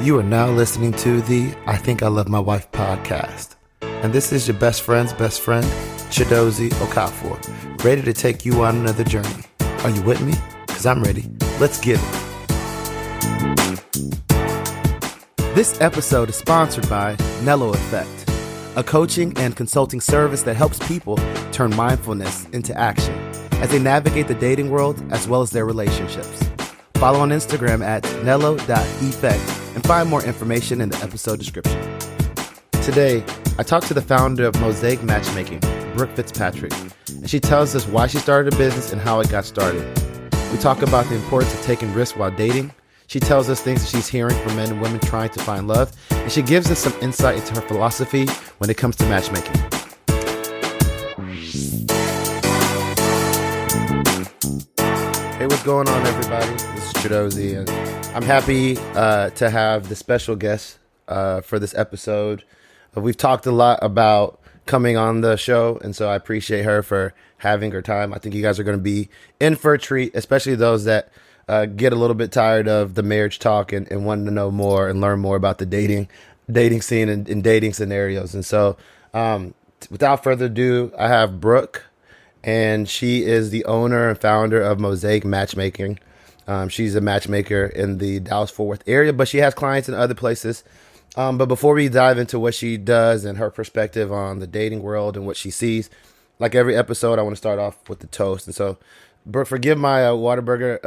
You are now listening to the I Think I Love My Wife podcast. And this is your best friend's best friend, Chidozie Okafor, ready to take you on another journey. Are you with me? Because I'm ready. Let's get it. This episode is sponsored by Nello Effect, a coaching and consulting service that helps people turn mindfulness into action as they navigate the dating world as well as their relationships. Follow on Instagram at Nello.Effect and find more information in the episode description. Today, I talked to the founder of Mosaic Matchmaking, Brooke Fitzpatrick, and she tells us why she started a business and how it got started. We talk about the importance of taking risks while dating. She tells us things that she's hearing from men and women trying to find love, and she gives us some insight into her philosophy when it comes to matchmaking. Hey, what's going on, everybody? This is Chidozie, and I'm happy to have the special guest for this episode. We've talked a lot about coming on the show, and so I appreciate her for having her time. I think you guys are going to be in for a treat, especially those that get a little bit tired of the marriage talk and wanting to know more and learn more about the dating scene and dating scenarios. And so without further ado, I have Brooke, and she is the owner and founder of Mosaic Matchmaking. She's a matchmaker in the Dallas-Fort Worth area, but she has clients in other places. But before we dive into what she does and her perspective on the dating world and what she sees, like every episode, I want to start off with the toast. And so, Brooke, forgive my Whataburger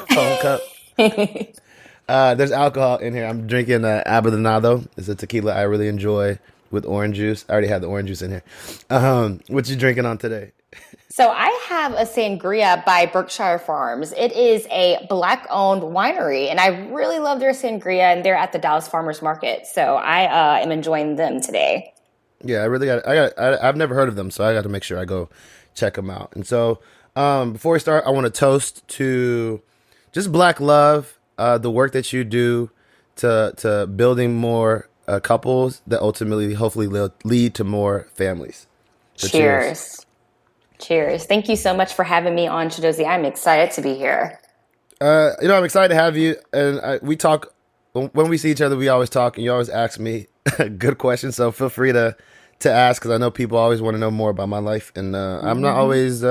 phone cup. There's alcohol in here. I'm drinking Abandonado. It's a tequila I really enjoy with orange juice. I already have the orange juice in here. What you drinking on today? So I have a sangria by Berkshire Farms. It is a Black-owned winery, and I really love their sangria, and they're at the Dallas Farmers Market. So I am enjoying them today. Yeah, I've never heard of them, so I got to make sure I go check them out. And so before we start, I want to toast to just Black love, the work that you do to building more couples that ultimately, hopefully, lead to more families. So cheers. Cheers. Thank you so much for having me on, Chidozie. I'm excited to be here. I'm excited to have you. And we talk, when we see each other, we always talk, and you always ask me good questions. So feel free to ask, because I know people always want to know more about my life. And I'm not always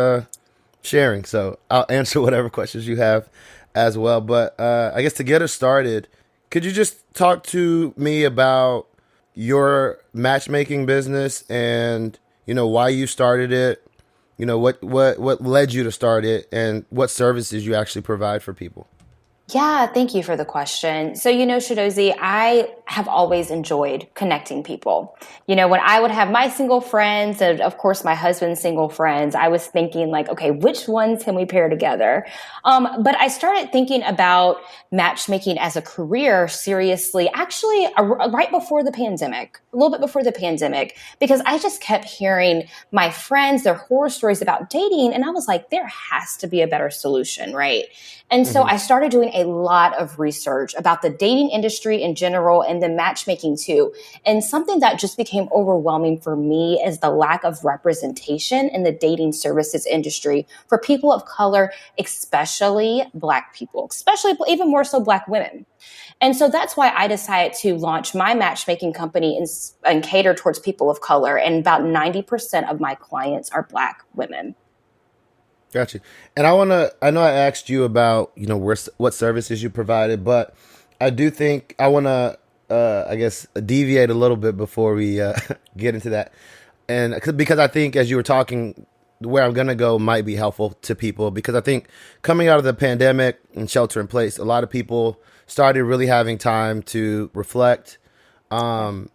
sharing. So I'll answer whatever questions you have as well. But I guess to get us started, could you just talk to me about your matchmaking business and, why you started it? What led you to start it, and what services you actually provide for people? Yeah, thank you for the question. So, Chidozie, I have always enjoyed connecting people. When I would have my single friends and, of course, my husband's single friends, I was thinking okay, which ones can we pair together? But I started thinking about matchmaking as a career seriously, actually, right before the pandemic, a little bit before the pandemic, because I just kept hearing my friends, their horror stories about dating. And I was like, there has to be a better solution, right? And so I started doing a lot of research about the dating industry in general and the matchmaking too. And something that just became overwhelming for me is the lack of representation in the dating services industry for people of color, especially Black people, especially even more so Black women. And so that's why I decided to launch my matchmaking company and cater towards people of color. And about 90% of my clients are Black women. Gotcha. And I know I asked you about, what services you provided, but I do think I want to, deviate a little bit before we get into that. And because I think as you were talking, where I'm going to go might be helpful to people, because I think coming out of the pandemic and shelter in place, a lot of people started really having time to reflect,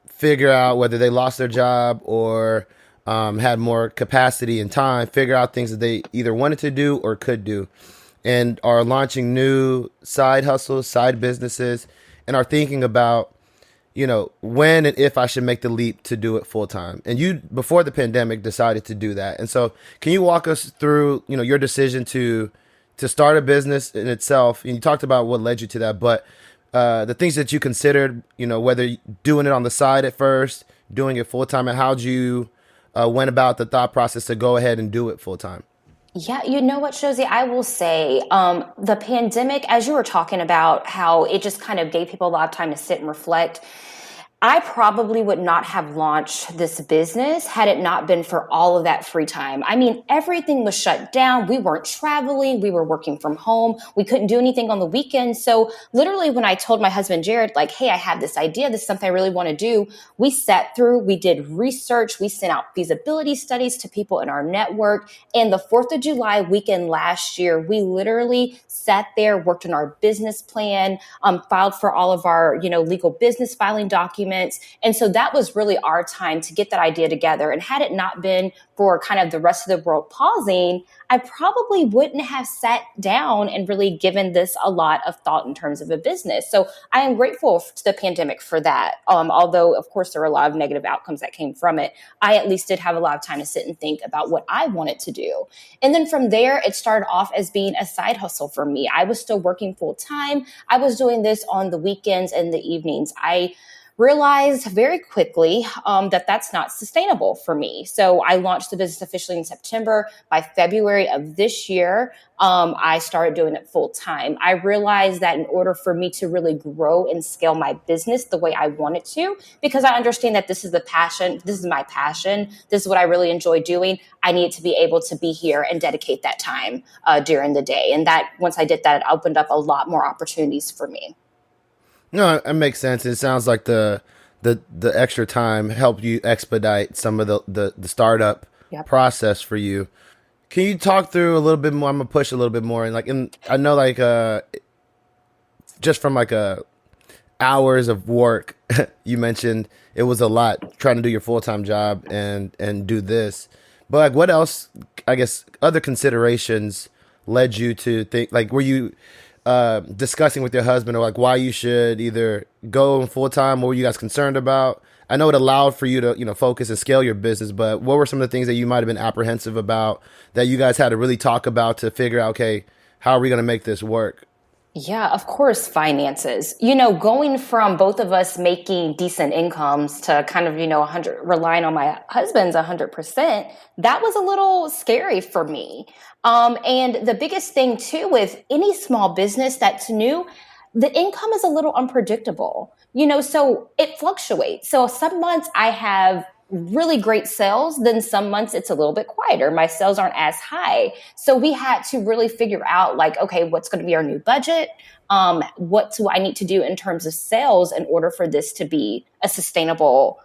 figure out whether they lost their job or had more capacity and time, figure out things that they either wanted to do or could do, and are launching new side hustles, side businesses, and are thinking about, when and if I should make the leap to do it full time. And you, before the pandemic, decided to do that. And so can you walk us through, your decision to start a business in itself? And you talked about what led you to that, but the things that you considered, whether doing it on the side at first, doing it full time, and how'd you went about the thought process to go ahead and do it full time? Yeah, you know what, Josie? I will say the pandemic, as you were talking about how it just kind of gave people a lot of time to sit and reflect. I probably would not have launched this business had it not been for all of that free time. I mean, everything was shut down. We weren't traveling. We were working from home. We couldn't do anything on the weekends. So literally when I told my husband, Jared, like, hey, I have this idea. This is something I really want to do. We sat through, we did research. We sent out feasibility studies to people in our network. And the 4th of July weekend last year, we literally sat there, worked on our business plan, filed for all of our, legal business filing documents. And so that was really our time to get that idea together. And had it not been for kind of the rest of the world pausing, I probably wouldn't have sat down and really given this a lot of thought in terms of a business. So I am grateful to the pandemic for that. Although, of course, there were a lot of negative outcomes that came from it. I at least did have a lot of time to sit and think about what I wanted to do. And then from there, it started off as being a side hustle for me. I was still working full time. I was doing this on the weekends and the evenings. I realized very quickly that that's not sustainable for me. So I launched the business officially in September. By February of this year, I started doing it full time. I realized that in order for me to really grow and scale my business the way I wanted to, because I understand that this is my passion, this is what I really enjoy doing, I needed to be able to be here and dedicate that time during the day. And that once I did that, it opened up a lot more opportunities for me. No, it makes sense. It sounds like the extra time helped you expedite some of the startup Yep. process for you. Can you talk through a little bit more? I'm gonna push a little bit more, and I know just from hours of work, you mentioned it was a lot trying to do your full time job and do this. But like, what else? I guess other considerations led you to think were you discussing with your husband or like why you should either go full time? What were you guys concerned about? I know it allowed for you to focus and scale your business, but what were some of the things that you might have been apprehensive about that you guys had to really talk about to figure out, okay, how are we going to make this work? Yeah, of course, finances. Going from both of us making decent incomes to kind of, 100, relying on my husband's 100%, that was a little scary for me. And the biggest thing too with any small business that's new, the income is a little unpredictable, so it fluctuates. So some months I have really great sales, then some months it's a little bit quieter. My sales aren't as high. So we had to really figure out like, okay, what's going to be our new budget? What do I need to do in terms of sales in order for this to be a sustainable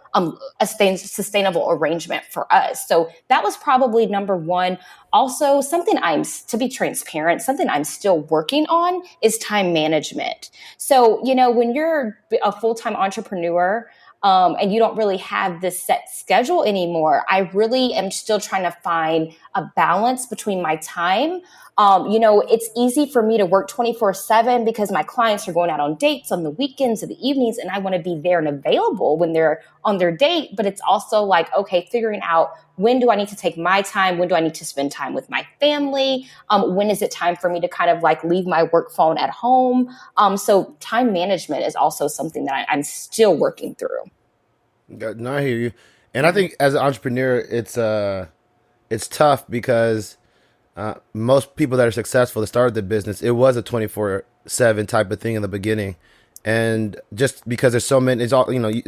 arrangement for us? So that was probably number one. Also, to be transparent, something I'm still working on is time management. So, when you're a full-time entrepreneur, and you don't really have this set schedule anymore, I really am still trying to find a balance between my time. It's easy for me to work 24/7 because my clients are going out on dates on the weekends or the evenings, and I want to be there and available when they're on their date. But it's also like, okay, figuring out when do I need to take my time? When do I need to spend time with my family? When is it time for me to kind of like leave my work phone at home? So time management is also something that I'm still working through. No, I hear you, and I think as an entrepreneur, it's tough because most people that are successful that started the business, it was a 24/7 type of thing in the beginning, and just because there's so many, it's all you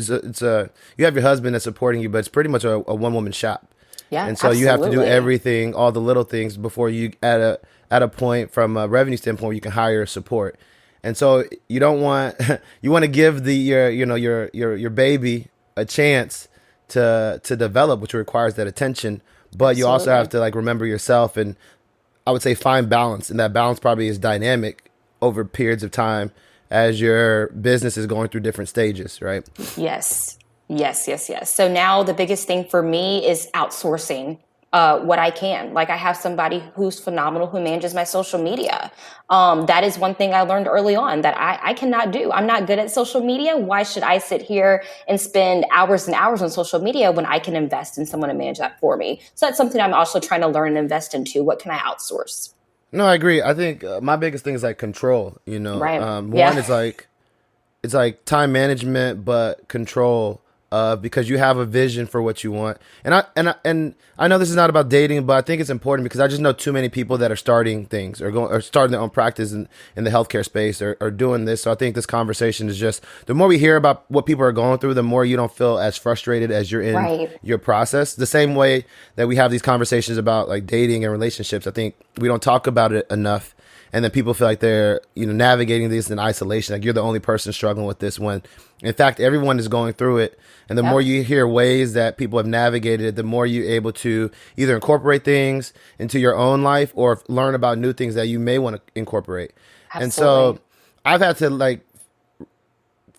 have your husband that's supporting you, but it's pretty much a one woman shop. Yeah, And so you have to do absolutely. everything, all the little things before you at a point from a revenue standpoint where you can hire support. And so you don't want you want to give your baby a chance to develop, which requires that attention. But you also have Absolutely. to like remember yourself and I would say find balance, and that balance probably is dynamic over periods of time as your business is going through different stages, right? Yes. Yes, yes, yes. So now the biggest thing for me is outsourcing what I can. Like I have somebody who's phenomenal who manages my social media. That is one thing I learned early on that I cannot do. I'm not good at social media. Why should I sit here and spend hours and hours on social media when I can invest in someone to manage that for me? So that's something I'm also trying to learn and invest into. What can I outsource? No, I agree. I think my biggest thing is like control. Right. One Yeah. is like it's like time management, but control of, because you have a vision for what you want. And I know this is not about dating, but I think it's important because I just know too many people that are starting things or starting their own practice in the healthcare space or doing this. So I think this conversation is just, the more we hear about what people are going through, the more you don't feel as frustrated as you're in Right. your process. The same way that we have these conversations about like dating and relationships, I think we don't talk about it enough. And then people feel like they're, navigating this in isolation. Like you're the only person struggling with this, when in fact, everyone is going through it. And the more Yep. you hear ways that people have navigated it, the more you're able to either incorporate things into your own life or learn about new things that you may want to incorporate. And so Absolutely. I've had to like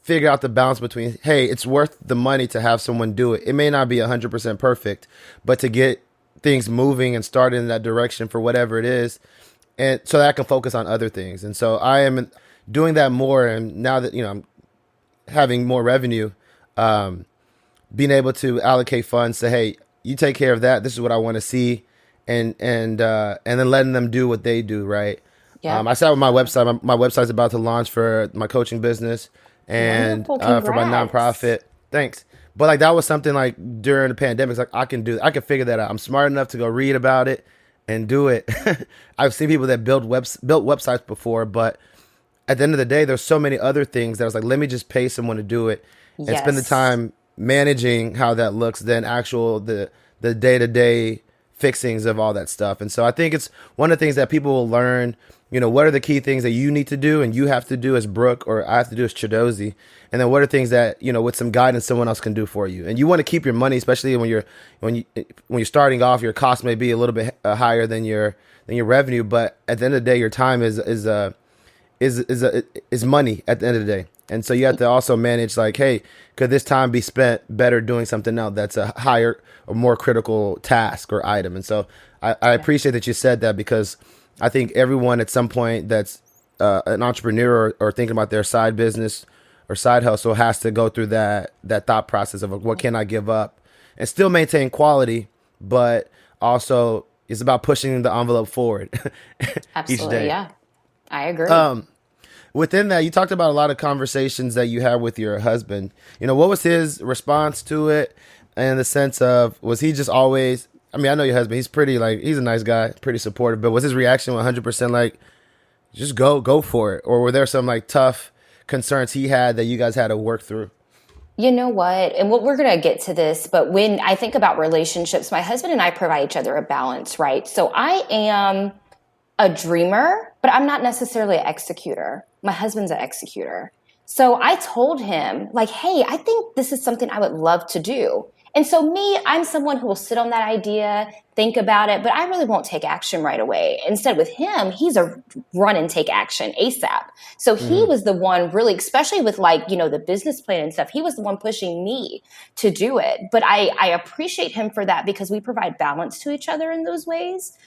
figure out the balance between, hey, it's worth the money to have someone do it. It may not be 100% perfect, but to get things moving and start in that direction for whatever it is, and so that I can focus on other things. And so I am doing that more. And now that I'm having more revenue, being able to allocate funds, say, hey, you take care of that. This is what I want to see, and then letting them do what they do. Right. I Yep. started with my website. My website's about to launch for my coaching business and Wonderful. for my Congrats. nonprofit. Thanks. But like that was something like during the pandemic, it's like I can figure that out. I'm smart enough to go read about it and do it. I've seen people that built websites before, but at the end of the day, there's so many other things that I was like, let me just pay someone to do it and spend the Yes. time managing how that looks than actual the day to day fixings of all that stuff. And so I think it's one of the things that people will learn. What are the key things that you need to do and you have to do as Brooke, or I have to do as Chidozi, and then what are things that with some guidance someone else can do for you. And you want to keep your money, especially when you're starting off. Your cost may be a little bit higher than your revenue, but at the end of the day, your time is money at the end of the day. And so you have to also manage like, hey, could this time be spent better doing something else that's a higher or more critical task or item? And so I Yeah. appreciate that you said that, because I think everyone at some point that's an entrepreneur or thinking about their side business or side hustle has to go through that thought process of like, what can I give up and still maintain quality, but also it's about pushing the envelope forward each Absolutely. day. Yeah. I agree. Within that, you talked about a lot of conversations that you had with your husband. What was his response to it? In the sense of, was he just always, I mean, I know your husband, he's pretty, like, he's a nice guy, pretty supportive, but was his reaction 100% like, just go for it? Or were there some like tough concerns he had that you guys had to work through? You know what? And what we're going to get to this, but when I think about relationships, my husband and I provide each other a balance, right? So I am a dreamer, but I'm not necessarily an executor. My husband's an executor. So I told him, like, hey, I think this is something I would love to do. And so me, I'm someone who will sit on that idea, think about it, but I really won't take action right away. Instead with him, he's a run and take action ASAP. So he Mm-hmm. was the one really, especially with like, the business plan and stuff, he was the one pushing me to do it. But I appreciate him for that because we provide balance to each other in those ways.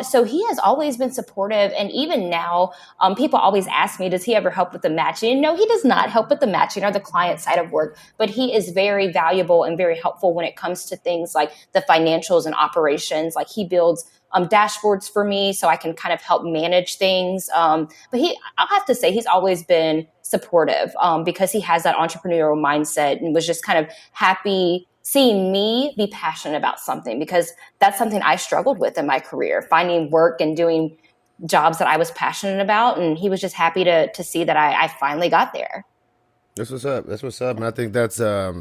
So he has always been supportive. And even now, people always ask me, does he ever help with the matching? No, he does not help with the matching or the client side of work, but he is very valuable and very helpful when it comes to things like the financials and operations. Like he builds dashboards for me so I can kind of help manage things. I'll have to say, he's always been supportive because he has that entrepreneurial mindset and was just kind of happy seeing me be passionate about something because that's something I struggled with in my career, finding work and doing jobs that I was passionate about. And he was just happy to see that I finally got there. That's what's up. That's what's up. And I think that's I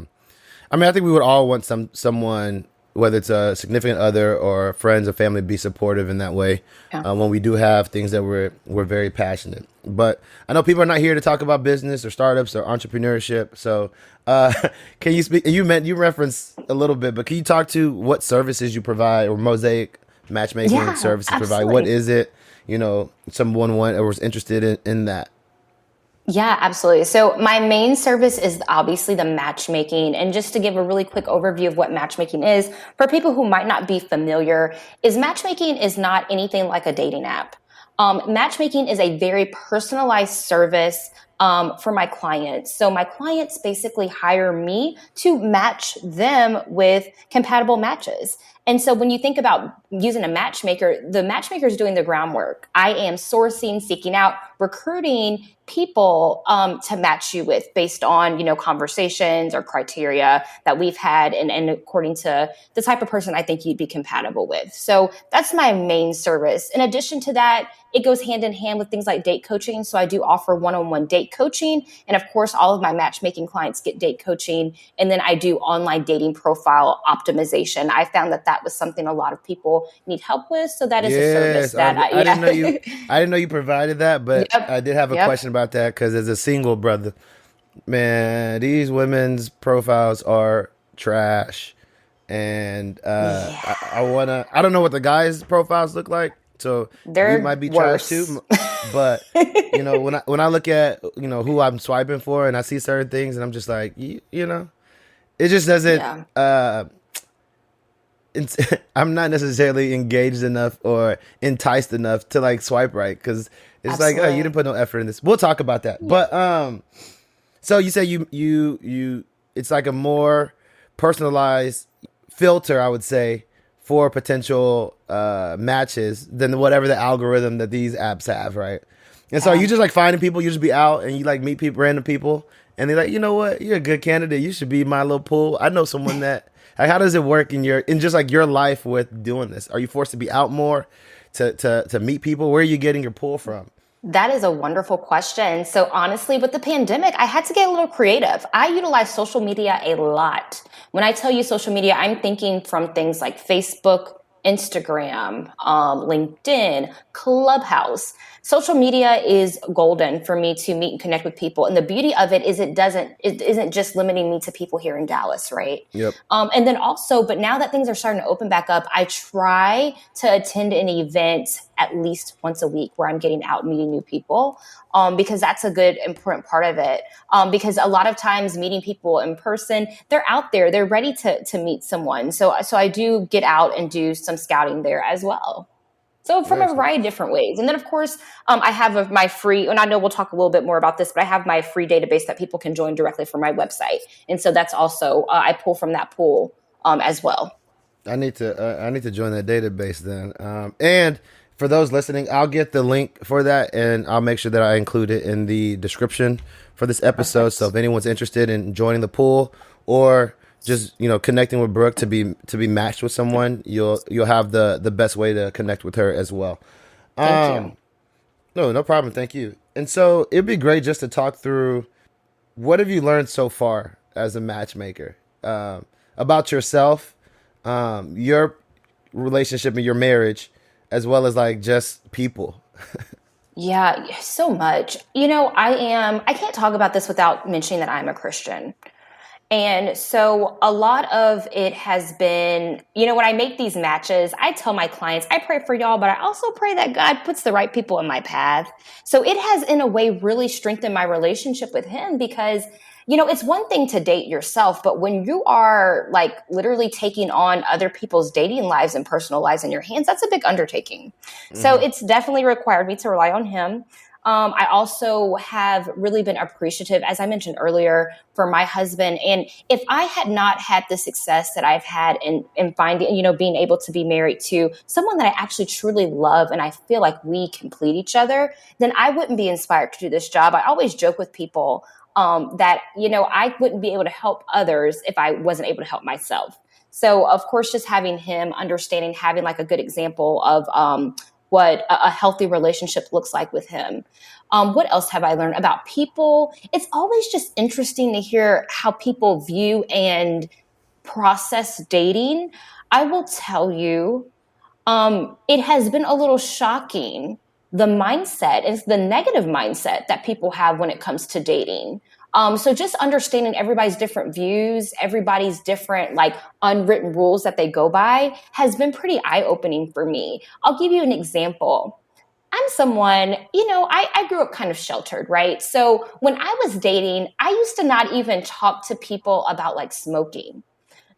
mean, I think we would all want someone, whether it's a significant other or friends or family, be supportive in that way Yeah. when we do have things that we're very passionate. But I know people are not here to talk about business or startups or entrepreneurship. So uh, can you speak? You referenced a little bit, but can you talk to what services you provide or Mosaic Matchmaking Yeah, services provide? What absolutely. is it? Someone or was interested in that. Yeah, absolutely. So my main service is obviously the matchmaking. And just to give a really quick overview of what matchmaking is, for people who might not be familiar, is matchmaking is not anything like a dating app. Matchmaking is a very personalized service for my clients. So my clients basically hire me to match them with compatible matches. And so when you think about using a matchmaker, the matchmaker is doing the groundwork. I am sourcing, seeking out, recruiting people to match you with based on, conversations or criteria that we've had and according to the type of person I think you'd be compatible with. So that's my main service. In addition to that, it goes hand in hand with things like date coaching. So I do offer one-on-one date coaching. And of course, all of my matchmaking clients get date coaching. And then I do online dating profile optimization. I found that was something a lot of people need help with. So that is a service Yes, that I didn't know you. yeah. I didn't know you provided that, but I Yep. did have a Yep. question about that because as a single brother, man, these women's profiles are trash, and Yeah. I wanna. I don't know what the guys' profiles look like, so we might They're be trash too. worse. But when I look at who I'm swiping for, and I see certain things, and I'm just like, it just doesn't. Yeah. I'm not necessarily engaged enough or enticed enough to like swipe right because it's like, oh, you didn't Absolutely. put no effort in this. We'll talk about that. Yeah. But so you say it's like a more personalized filter, I would say, for potential matches than whatever the algorithm that these apps have, right? And so you Yeah. just like finding people, you just be out and you like meet people, random people, and they're like, you know what, you're a good candidate. You should be in my little pool. I know someone that. Like, how does it work in just like your life with doing this? Are you forced to be out more to meet people? Where are you getting your pull from? That is a wonderful question. So honestly, with the pandemic, I had to get a little creative. I utilize social media a lot. When I tell you social media, I'm thinking from things like Facebook, Instagram, LinkedIn, Clubhouse. Social media is golden for me to meet and connect with people. And the beauty of it is it isn't just limiting me to people here in Dallas, right? Yep. And then also, but now that things are starting to open back up, I try to attend an event at least once a week where I'm getting out and meeting new people, because that's a good, important part of it. Because a lot of times meeting people in person, they're out there, they're ready to meet someone. So I do get out and do some scouting there as well. So from a Nice. variety of different ways. And then of course, I have my free, and I know we'll talk a little bit more about this, but I have my free database that people can join directly from my website. And so that's also, I pull from that pool as well. I need to join that database then. And for those listening, I'll get the link for that and I'll make sure that I include it in the description for this episode. So Perfect. if anyone's interested in joining the pool or just connecting with Brooke to be matched with someone, you'll have the best way to connect with her as well. Thank you. Um, no problem. Thank you. And so it'd be great just to talk through what have you learned so far as a matchmaker about yourself, your relationship and your marriage, as well as like just people. Yeah, so much. I can't talk about this without mentioning that I'm a Christian. And so a lot of it has been, when I make these matches, I tell my clients, I pray for y'all, but I also pray that God puts the right people in my path. So it has, in a way, really strengthened my relationship with Him because, it's one thing to date yourself, but when you are like literally taking on other people's dating lives and personal lives in your hands, that's a big undertaking. So Hmm. it's definitely required me to rely on Him. I also have really been appreciative, as I mentioned earlier, for my husband. And if I had not had the success that I've had in finding, being able to be married to someone that I actually truly love and I feel like we complete each other, then I wouldn't be inspired to do this job. I always joke with people that, I wouldn't be able to help others if I wasn't able to help myself. So, of course, just having him understanding, having like a good example of what a healthy relationship looks like with him. What else have I learned about people? It's always just interesting to hear how people view and process dating. I will tell you, it has been a little shocking the mindset is the negative mindset that people have when it comes to dating. So just understanding everybody's different views, everybody's different like unwritten rules that they go by has been pretty eye-opening for me. I'll give you an example. I'm someone, I grew up kind of sheltered, right? So when I was dating, I used to not even talk to people about like smoking.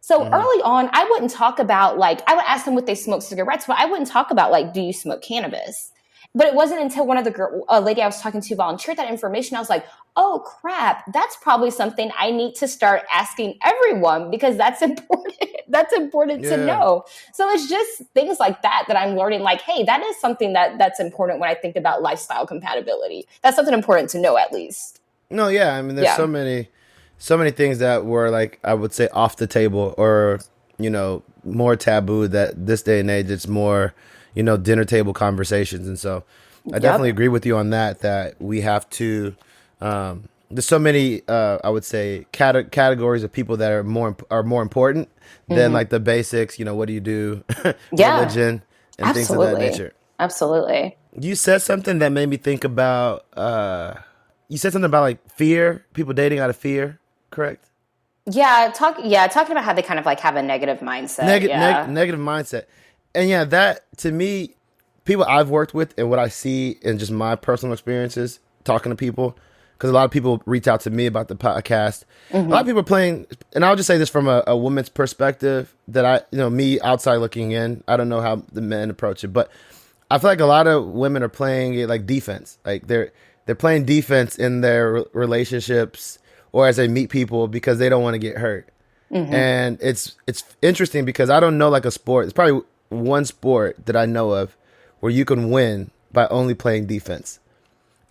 So Hmm. early on, I would ask them what they smoke cigarettes, but I wouldn't talk about like, do you smoke cannabis? But it wasn't until one of the lady I was talking to volunteered that information. I was like, oh crap, that's probably something I need to start asking everyone, because that's important. That's important to Yeah. know. So it's just things like that I'm learning, like, hey, that is something that's important when I think about lifestyle compatibility. That's something important to know, at least. No, yeah. I mean, there's Yeah. so many things that were like, I would say, off the table, or more taboo, that this day and age it's more, dinner table conversations. And so I definitely Yep. agree with you on that. That we have to. There's so many, I would say, categories of people that are more important than like the basics. What do you do, Yeah. religion, and things of that Absolutely. nature. Absolutely. You said something that made me think about. You said something about like fear, people dating out of fear, correct? Talking about how they kind of like have a negative mindset. Yeah. Negative mindset, and yeah, that to me, people I've worked with and what I see in just my personal experiences talking to people, because a lot of people reach out to me about the podcast. A lot of people are playing, and I'll just say this from a woman's perspective, that me outside looking in, I don't know how the men approach it, but I feel like a lot of women are playing it like defense. Like they're playing defense in their relationships or as they meet people, because they don't want to get hurt. And it's interesting because I don't know like a sport. It's probably one sport that I know of where you can win by only playing defense.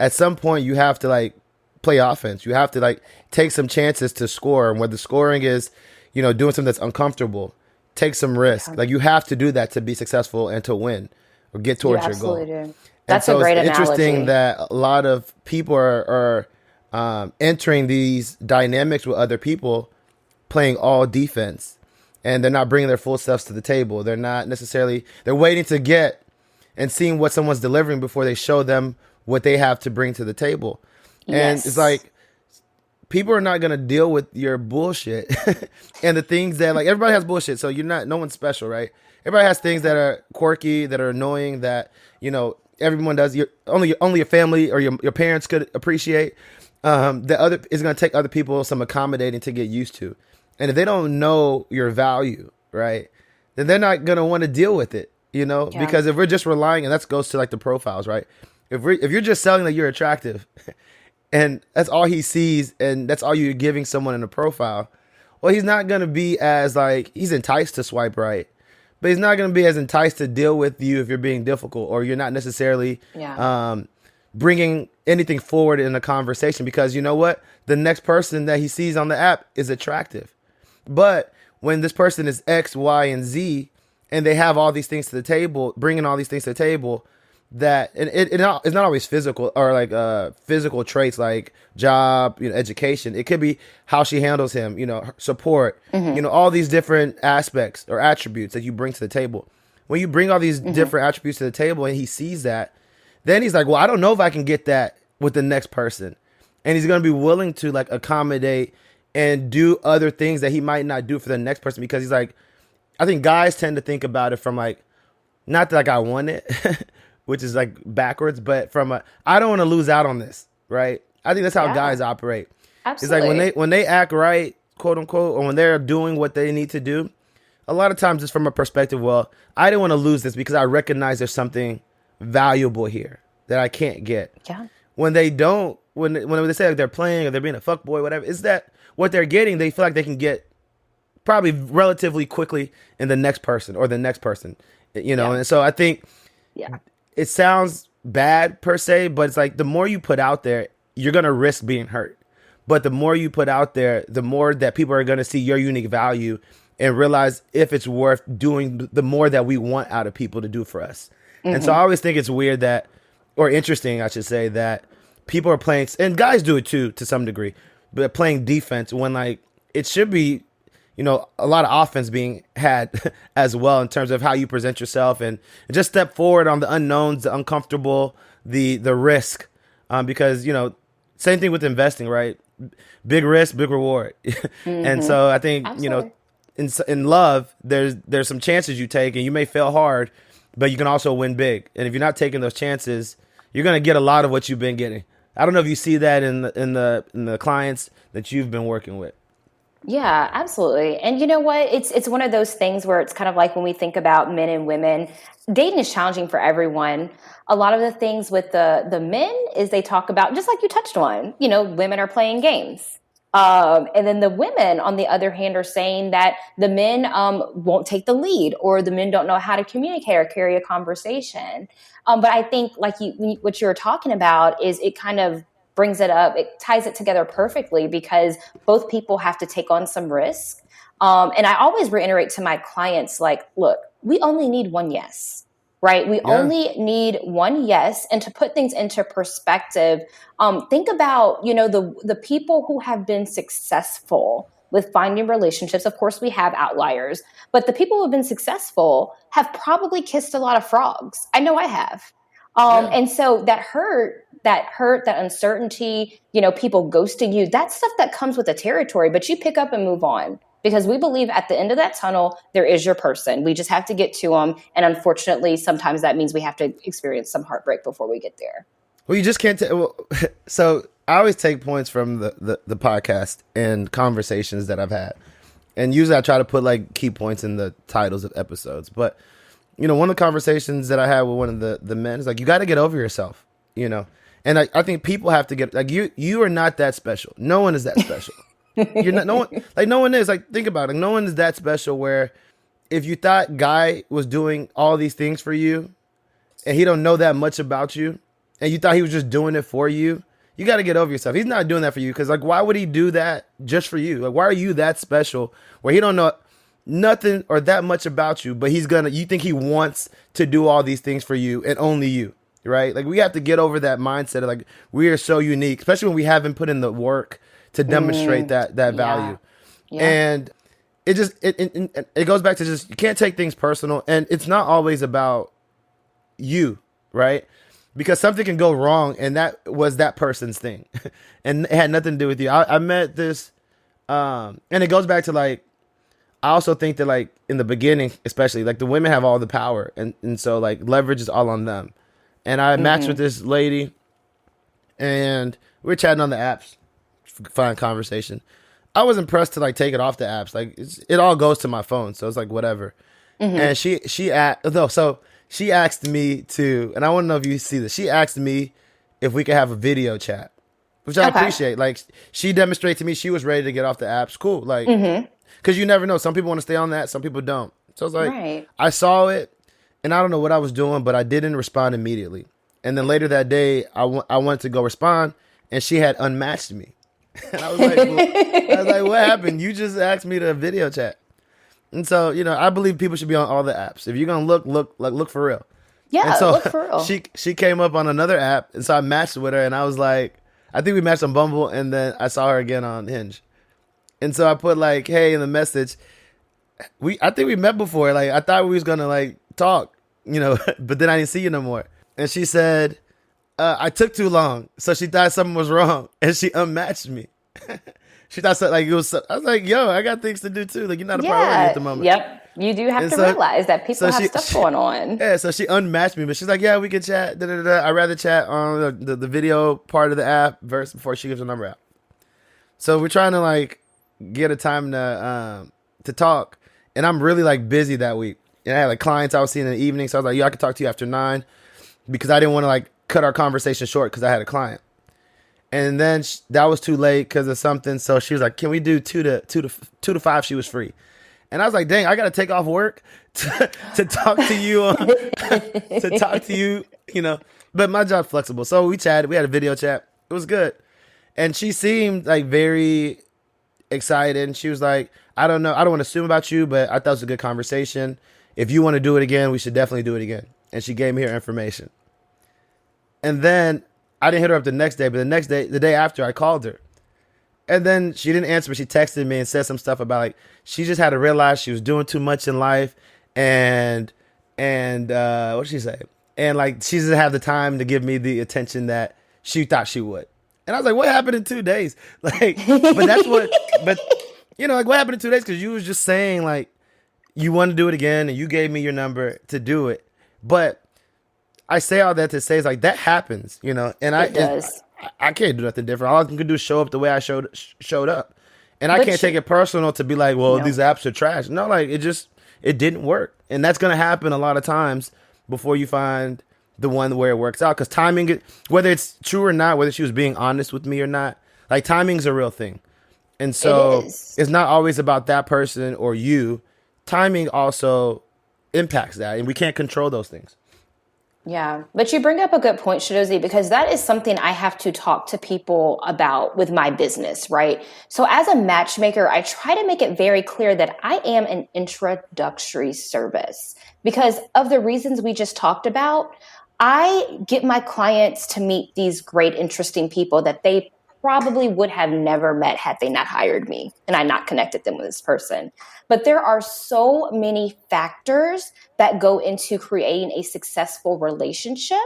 At some point you have to like play offense. You have to like take some chances to score. And whether scoring is, doing something that's uncomfortable, take some risk. Like you have to do that to be successful and to win or get You towards your goal. absolutely do. And That's a so it's great interesting analogy. that a lot of people are entering these dynamics with other people playing all defense, and they're not bringing their full selves to the table. They're not necessarily, they're waiting to get and seeing what someone's delivering before they show them what they have to bring to the table. And it's Yes. like, people are not going to deal with your bullshit and the things that, like, everybody has bullshit. So no one's special, right? Everybody has things that are quirky, that are annoying, that, everyone does. Only your family or your parents could appreciate. That other is going to take other people some accommodating to get used to. And if they don't know your value, right, then they're not going to want to deal with it, Yeah. because if we're just relying, and that goes to like the profiles, right? If you're just selling that you're attractive and that's all he sees and that's all you're giving someone in a profile, well, he's not going to be as like, he's enticed to swipe right, but he's not going to be as enticed to deal with you if you're being difficult or you're not necessarily Yeah. bringing anything forward in a conversation, because you know what? The next person that he sees on the app is attractive. But when this person is X, Y, and Z, and they have all these things to the table, bringing all these things to the table, that and it's not always physical or like physical traits like job, education. It could be how she handles him, her support, all these different aspects or attributes that you bring to the table. When you bring all these different attributes to the table and he sees that, then he's like, well, I don't know if I can get that with the next person. And he's going to be willing to like accommodate and do other things that he might not do for the next person, because he's like, I think guys tend to think about it from like, not that like I want it, which is like backwards, but from I don't want to lose out on this, right? I think that's how Yeah. guys operate. It's like Absolutely. when they act right, quote unquote, or when they're doing what they need to do, a lot of times it's from a perspective, well, I didn't want to lose this because I recognize there's something valuable here that I can't get. Yeah. When they don't, when they say like they're playing or they're being a fuck boy, whatever, is that what they're getting? They feel like they can get probably relatively quickly in the next person or the next person, Yeah. And so I think Yeah. it sounds bad per se, but it's like the more you put out there, you're gonna risk being hurt. But the more you put out there, the more that people are gonna see your unique value and realize if it's worth doing the more that we want out of people to do for us. And so I always think it's weird that, or interesting, I should say, that people are playing, and guys do it too to some degree, but playing defense when like it should be, a lot of offense being had as well in terms of how you present yourself and just step forward on the unknowns, the uncomfortable, the risk, because same thing with investing, right? Big risk, big reward. And so I think Absolutely. in love, there's some chances you take, and you may fail hard, but you can also win big. And if you're not taking those chances, you're gonna get a lot of what you've been getting. I don't know if you see that in the clients that you've been working with. Yeah, absolutely. And you know what? It's one of those things where it's kind of like when we think about men and women, dating is challenging for everyone. A lot of the things with the men is they talk about, just like you touched on, women are playing games. And then the women, on the other hand, are saying that the men won't take the lead, or the men don't know how to communicate or carry a conversation. But I think, like what you were talking about, is it kind of brings it up, it ties it together perfectly, because both people have to take on some risk. And I always reiterate to my clients, like, look, we only need one yes, right? We Yeah. only need one yes. And to put things into perspective, think about, the people who have been successful with finding relationships. Of course, we have outliers, but the people who have been successful have probably kissed a lot of frogs. I know I have. Yeah. And so that uncertainty, people ghosting you, that's stuff that comes with the territory, but you pick up and move on, because we believe at the end of that tunnel, there is your person. We just have to get to them. And unfortunately, sometimes that means we have to experience some heartbreak before we get there. Well, you just can't. So I always take points from the podcast and conversations that I've had, and usually I try to put like key points in the titles of episodes. But one of the conversations that I had with one of the men is like, you got to get over yourself, and I think people have to get, like, you are not that special. No one is that special. You're not. No one, like, no one is. Like, think about it. No one is that special where if you thought Guy was doing all these things for you and he don't know that much about you, and you thought he was just doing it for you, you got to get over yourself. He's not doing that for you, because, like, why would he do that just for you? Like, why are you that special where he don't know nothing or that much about you, but you think he wants to do all these things for you and only you, right? Like, we have to get over that mindset of, like, we are so unique, especially when we haven't put in the work to demonstrate that Yeah. value. Yeah. And it goes back to, just, you can't take things personal, and it's not always about you, right? Because something can go wrong, and that was that person's thing, and it had nothing to do with you. I met this, and it goes back to, like, I also think that, like, in the beginning, especially, like, the women have all the power, and so, like, leverage is all on them. And I matched with this lady, and we were chatting on the apps, fine conversation. I was impressed to, like, take it off the apps. Like, it all goes to my phone, so it's like whatever. And she asked me to, and I want to know if you see this. She asked me if we could have a video chat, which I Okay. appreciate. Like, she demonstrated to me she was ready to get off the apps. Cool, like, because you never know. Some people want to stay on that, some people don't. So it's like, Right. I saw it, and I don't know what I was doing, but I didn't respond immediately. And then later that day, I wanted to go respond, and she had unmatched me. And I was like, what happened? You just asked me to video chat. And so, I believe people should be on all the apps. If you're gonna look for real. And Yeah, so look for real. she came up on another app, and so I matched with her, and I was like, I think we matched on Bumble, and then I saw her again on Hinge. And so I put, like, hey, in the message, I think we met before. Like, I thought we was gonna, like, talk, but then I didn't see you no more. And she said, I took too long, so she thought something was wrong, and she unmatched me. She thought something, like, it was. I was like, yo, I got things to do too. Like, you're not a priority at Yeah. the moment. Yep. You do have And to so, realize that people so have stuff going on. yeah, so she unmatched me, but she's like, yeah, we can chat. Da, da, da, da. I'd rather chat on the video part of the app versus before she gives the number out. So we're trying to, like, get a time to talk, and I'm really, like, busy that week. And I had, like, clients I was seeing in the evening, so I was like, yeah, I could talk to you after 9, because I didn't want to, like, cut our conversation short because I had a client. And then that was too late because of something. So she was like, can we do 2 to 5? She was free. And I was like, dang, I got to take off work to talk to you, to talk to you, but my job's flexible. So we chatted, we had a video chat. It was good. And she seemed, like, very excited. And she was like, I don't know, I don't want to assume about you, but I thought it was a good conversation. If you want to do it again, we should definitely do it again. And she gave me her information. And then I didn't hit her up the next day, but the day after, I called her. And then she didn't answer, but she texted me and said some stuff about, like, she just had to realize she was doing too much in life, and what did she say? And, like, she doesn't have the time to give me the attention that she thought she would. And I was like, what happened in 2 days? Like, but like, what happened in 2 days? Because you was just saying, like, you want to do it again, and you gave me your number to do it. But I say all that to say, is like, that happens, and It does. I can't do nothing different. All I can do is show up the way I showed up. And I can't take it personal to be like, well, No. these apps are trash. No, like it didn't work. And that's going to happen a lot of times before you find the one where it works out. Because timing, whether it's true or not, whether she was being honest with me or not, like timing's a real thing. And It so is. it's not always about that person or you. Timing also impacts that. And we can't control those things. Yeah, but you bring up a good point, Shadozi, because that is something I have to talk to people about with my business, right? So as a matchmaker, I try to make it very clear that I am an introductory service because of the reasons we just talked about. I get my clients to meet these great, interesting people that they probably would have never met had they not hired me and I not connected them with this person. But there are so many factors that go into creating a successful relationship.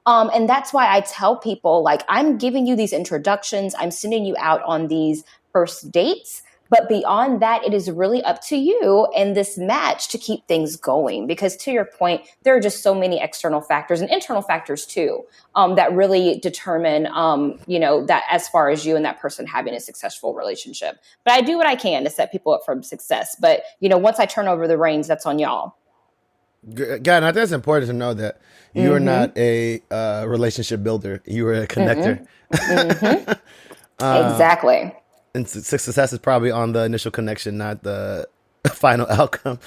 And that's why I tell people, like, I'm giving you these introductions, I'm sending you out on these first dates. But beyond that, it is really up to you and this match to keep things going. Because to your point, there are just so many external factors and internal factors too, that really determine, that as far as you and that person having a successful relationship. But I do what I can to set people up for success. But, once I turn over the reins, that's on y'all. God, and I think it's important to know that you are not a relationship builder. You are a connector. Exactly. And success is probably on the initial connection, not the final outcome.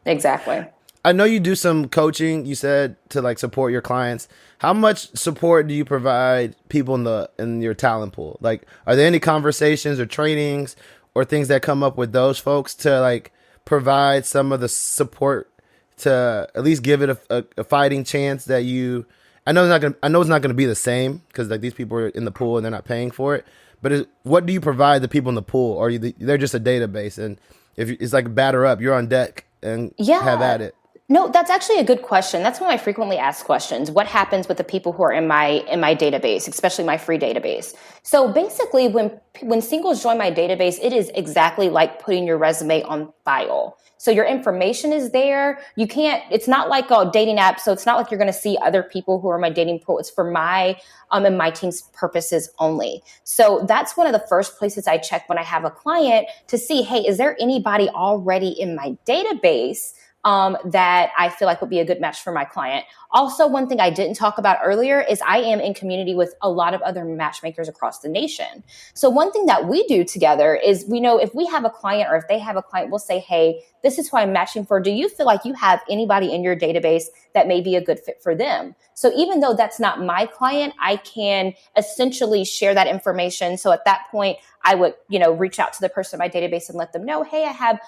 Exactly. I know you do some coaching, you said, to like support your clients. How much support do you provide people in your talent pool? Like, are there any conversations or trainings or things that come up with those folks to like provide some of the support to at least give it a fighting chance that you? I know it's not gonna be the same because like these people are in the pool and they're not paying for it. But what do you provide the people in the pool? Or they're just a database, and if it's like batter up, you're on deck and have Yeah. at it. No, that's actually a good question. That's one of my frequently asked questions. What happens with the people who are in my database, especially my free database? So basically, when singles join my database, it is exactly like putting your resume on file. So your information is there. You can't. It's not like a dating app. So it's not like you're going to see other people who are in my dating pool. It's for my and my team's purposes only. So that's one of the first places I check when I have a client to see, hey, is there anybody already in my database that I feel like would be a good match for my client. Also, one thing I didn't talk about earlier is I am in community with a lot of other matchmakers across the nation. So one thing that we do together is we know if we have a client or if they have a client, we'll say, hey, this is who I'm matching for. Do you feel like you have anybody in your database that may be a good fit for them? So even though that's not my client, I can essentially share that information. So at that point, I would, reach out to the person in my database and let them know, hey, I have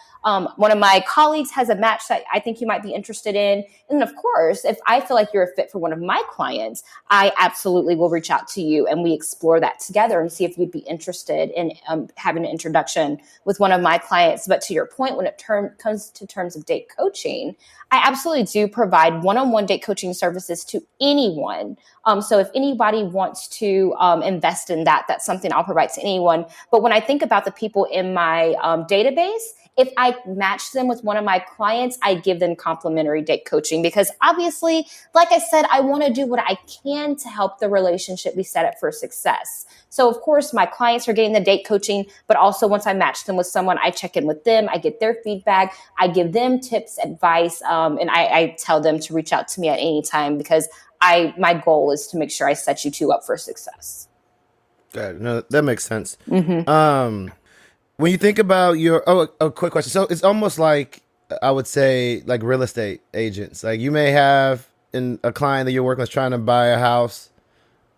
one of my colleagues has a match that I think you might be interested in. And of course, if I feel like you're a fit for one of my clients, I absolutely will reach out to you and we explore that together and see if you'd be interested in having an introduction with one of my clients. But to your point, when it comes to terms of date coaching, I absolutely do provide one-on-one date coaching services to anyone. So if anybody wants to invest in that, that's something I'll provide to anyone. But when I think about the people in my database, if I match them with one of my clients, I give them complimentary date coaching because obviously, like I said, I want to do what I can to help the relationship be set up for success. So of course, my clients are getting the date coaching, but also once I match them with someone, I check in with them, I get their feedback, I give them tips, advice, and I tell them to reach out to me at any time because my goal is to make sure I set you two up for success. Got it. No, that makes sense. When you think about a quick question. So it's almost like I would say like real estate agents. Like you may have a client that you're working with trying to buy a house,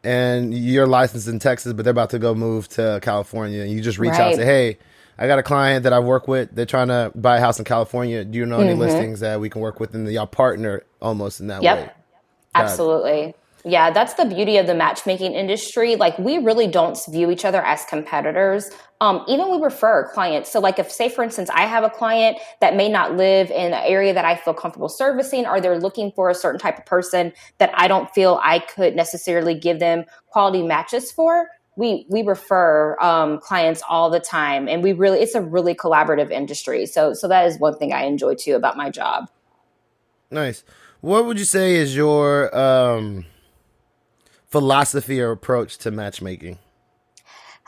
and you're licensed in Texas, but they're about to go move to California, and you just reach out and say, hey, I got a client that I work with. They're trying to buy a house in California. Do you know any listings that we can work with? And y'all partner almost in that way. Absolutely. Yeah, that's the beauty of the matchmaking industry. Like we really don't view each other as competitors. Even we refer clients. So like if, say, for instance, I have a client that may not live in an area that I feel comfortable servicing, or they're looking for a certain type of person that I don't feel I could necessarily give them quality matches for, we refer clients all the time. And it's a really collaborative industry. So that is one thing I enjoy too about my job. Nice. What would you say is your philosophy or approach to matchmaking?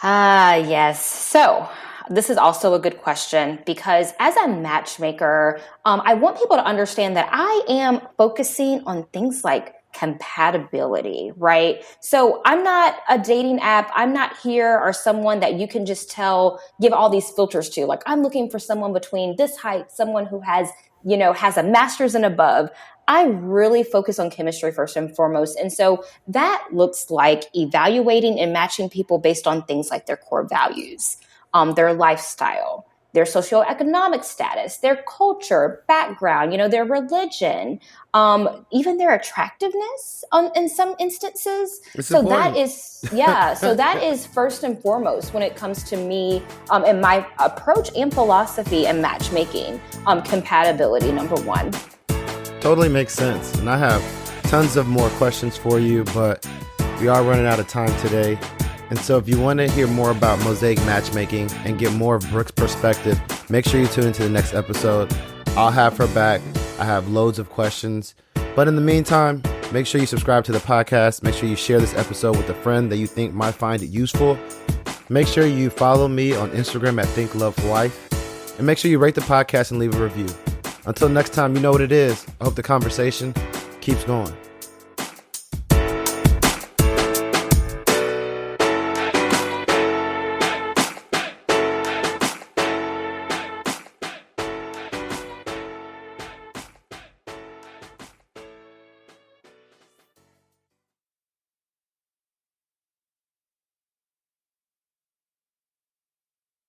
Yes. So this is also a good question because as a matchmaker, I want people to understand that I am focusing on things like compatibility, right? So I'm not a dating app. I'm not here or someone that you can just tell, give all these filters to. Like I'm looking for someone between this height, someone who has, has a master's and above. I really focus on chemistry first and foremost. And so that looks like evaluating and matching people based on things like their core values, their lifestyle, their socioeconomic status, their culture, background, their religion, even their attractiveness in some instances. It's So important. that is, yeah, so that is first and foremost when it comes to me and my approach and philosophy and matchmaking, compatibility, number one. Totally makes sense. And I have tons of more questions for you, but we are running out of time today. And so if you want to hear more about Mosaic Matchmaking and get more of Brooke's perspective, make sure you tune into the next episode. I'll have her back. I have loads of questions. But in the meantime, make sure you subscribe to the podcast. Make sure you share this episode with a friend that you think might find it useful. Make sure you follow me on Instagram at ThinkLoveLife. And make sure you rate the podcast and leave a review. Until next time, you know what it is. I hope the conversation keeps going.